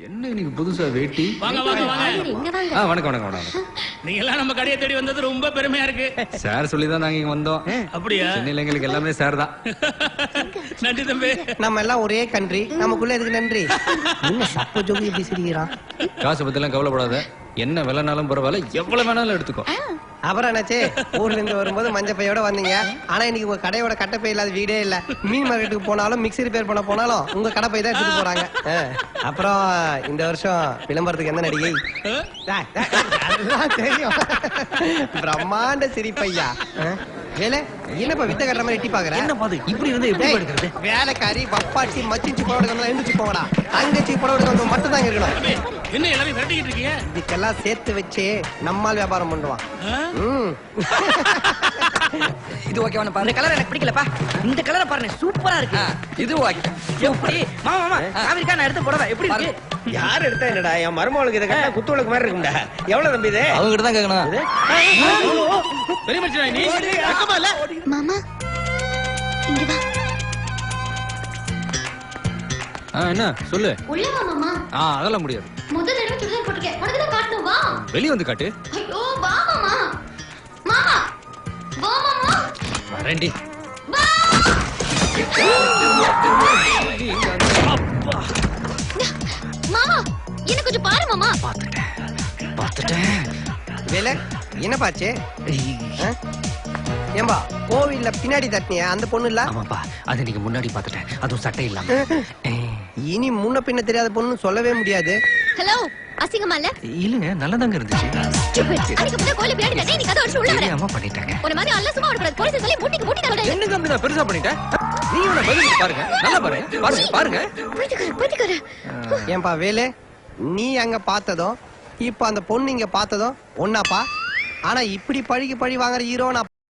என்ன இன்னைக்கு புதுசா வேட்டி? வாங்க வாங்க வாங்க. வணக்கம் வணக்கம் வணக்கம். நீங்க எல்லாம் நம்ம கடையை தேடி வந்தது ரொம்ப பெருமையா இருக்கு. சார் சொல்லிதான் நாங்க இங்க வந்தோம். அப்படியா? சென்னையில எங்களுக்கு எல்லாமே சார் தான். நன்றி தம்பி. நம்ம எல்லாம் ஒரே கண்ட்ரி, நமக்குள்ள எதுக்கு நன்றி? என்ன சப்ப ஜோதி இப்படி சிரிக்கிறான்? காசு பத்தி எல்லாம் கவலைப்படாத. என்ன விலைனாலும் பரவாயில்ல, எவ்வளவு வேணாலும் எடுத்துக்கோ. அப்புறம் என்னாச்சு? ஊர்ல இருந்து வரும்போது மஞ்சள் பையோட வந்தீங்க. ஆனா இன்னைக்கு உங்க கடையோட கட்டப்பை இல்லாத வீடே இல்ல. மீன் மார்க்கெட்டுக்கு போனாலும் மிக்ஸி ரிப்பேர் பண்ண போனாலும் உங்க கடை பை தான் எடுத்துட்டு போறாங்க. அப்புறம் இந்த வருஷம் விளம்பரத்துக்கு எந்த நடிகை? அதெல்லாம் தெரியும். பிரம்மாண்ட சிரிப்பையா. வேலை என்னப்பா வித்த கட்டுற மாதிரி எட்டி பாக்குற? என்ன பாது இப்படி வந்து எப்படி எடுக்கிறது? வேலைக்காரி பப்பாச்சி மச்சிஞ்சி புடவை எடுக்கணும், எழுந்துச்சு போங்கடா. தங்கச்சி புடவை எடுக்கணும் மட்டும் தான் இருக்கணும். என்ன எல்லாமே விரட்டிக்கிட்டு இருக்கீங்க? இதுக்கெல்லாம் சேர்த்து வச்சு நம்மால் வியாபாரம் பண்ணுவான். இது ஓகேவான பாரு. இந்த கலர் எனக்கு பிடிக்கலப்பா. இந்த கலரை பாருங்க, சூப்பரா இருக்கு. இது ஓகே. எப்படி மாமா மாமா காவிரிக்கா நான் எடுத்த புடவை எப்படி இருக்கு? யார் எடுத்தா என்னடா? என் மருமகளுக்கு இதை கட்டா குத்துவளுக்கு மாதிரி இருக்கும்டா. எவ்வளவு தம்பி இது? அவங்க கிட்ட தான் கேட்கணும். பெரிய மனுஷனா நீ? வெக்கமா இல்ல? மாமா இங்க வா. என்ன சொல்லு. உள்ள வா மாமா. அதெல்லாம் முடியாது. முதல் தடவை சுடிதார் போட்டுக்க. உனக்கு தான் காட்டணும் வா. வெளிய வந்து காட்டு. ஐயோ வா மாமா. மாமா வா மாமா. வரேன்டி. வா. மாமா என்ன கொஞ்சம் பாரு மாமா. பாத்துட்டேன். வேலை என்னப்பாச்சு? ஏம்பா கோவில்ல பின்னாடி தட்டினியா அந்த பொண்ணு இல்ல? ஆமாப்பா, அது நீங்க முன்னாடி பாத்துட்டேன். அதுவும் சட்டை இல்லாம. இனி முன்ன பின்ன தெரியாத பொண்ணு சொல்லவே முடியாது. ஹலோ அசிங்கமா இல்ல? இல்லங்க நல்லதாங்க இருந்துச்சு. அதுக்கு முன்ன கோயில பின்னாடி தட்டி நீ கதை அடிச்சு உள்ள வர. தெரியாம பண்ணிட்டாங்க. ஒரு மாதிரி அல்ல சும்மா விடக்கூடாது. போலீஸ் சொல்லி மூட்டிக்கு மூட்டி தரடா. என்னங்க அப்படி நான் பெருசா பண்ணிட்டேன்? நீ உன பதில் பாருங்க. நல்லா பாருங்க. பாருங்க. போய்ட்டுக்கற. ஏன்பா வேலை நீ அங்க பார்த்ததும் இப்ப அந்த பொண்ணு இங்க பார்த்ததும் ஒன்னாப்பா? ஆனா இப்படி பழி வாங்குற ஹீரோ நான்